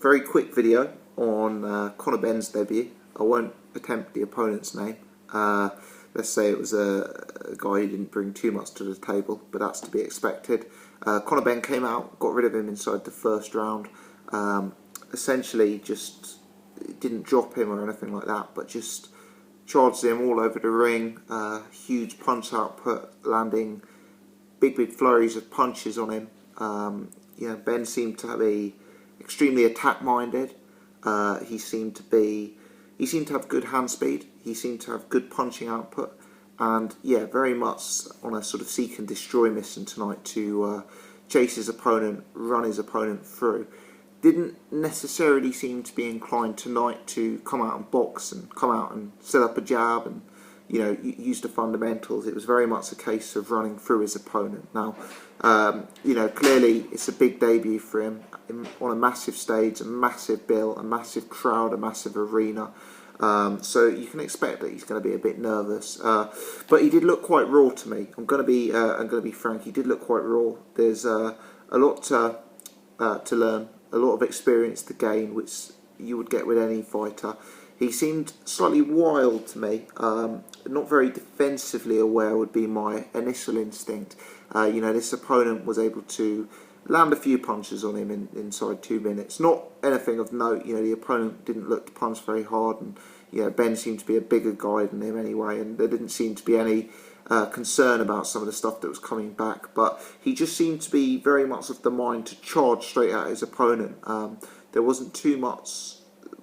Very quick video on Conor Benn's debut. I won't attempt the opponent's name. Let's say it was a guy who didn't bring too much to the table, but that's to be expected. Conor Benn came out, got rid of him inside the first round. Essentially just didn't drop him or anything like that, but just charged him all over the ring. Huge punch output, landing big flurries of punches on him. Ben seemed to be extremely attack-minded. He seemed to have good hand speed. He seemed to have good punching output, and very much on a sort of seek and destroy mission tonight to chase his opponent, run his opponent through. Didn't necessarily seem to be inclined tonight to come out and box and come out and set up a jab and use the fundamentals. It was very much a case of running through his opponent. Now, clearly it's a big debut for him on a massive stage, a massive bill, a massive crowd, a massive arena. So you can expect that he's going to be a bit nervous. But he did look quite raw to me. I'm going to be frank. He did look quite raw. There's a lot to learn, a lot of experience to gain, which you would get with any fighter. He seemed slightly wild to me, not very defensively aware would be my initial instinct. This opponent was able to land a few punches on him inside 2 minutes. Not anything of note. The opponent didn't look to punch very hard, and Ben seemed to be a bigger guy than him anyway, and there didn't seem to be any concern about some of the stuff that was coming back. But he just seemed to be very much of the mind to charge straight at his opponent. There wasn't too much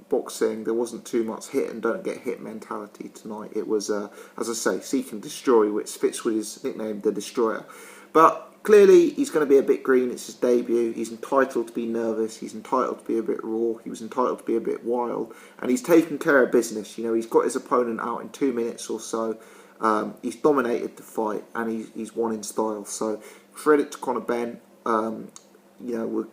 boxing, there wasn't too much hit and don't get hit mentality tonight. It was, as I say, seek and destroy, which fits with his nickname, the Destroyer. But clearly he's going to be a bit green. It's his debut. He's entitled to be nervous. He's entitled to be a bit raw. He was entitled to be a bit wild, and he's taken care of business. He's got his opponent out in 2 minutes or so. He's dominated the fight, and he's won in style. So credit to Conor Benn. We're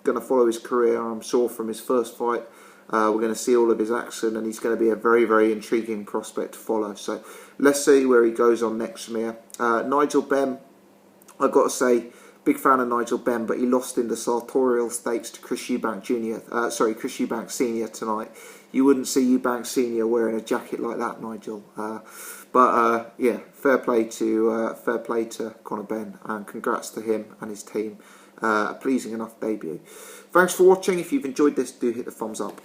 going to follow his career, I'm sure, from his first fight. We're going to see all of his action, and he's going to be a very intriguing prospect to follow. So let's see where he goes on next from here. Nigel Benn, I've got to say, big fan of Nigel Benn, but he lost in the sartorial stakes to Chris Eubank Senior tonight. You wouldn't see Eubank Senior wearing a jacket like that, Nigel. Fair play to Conor Benn, and congrats to him and his team. A pleasing enough debut. Thanks for watching. If you've enjoyed this, do hit the thumbs up.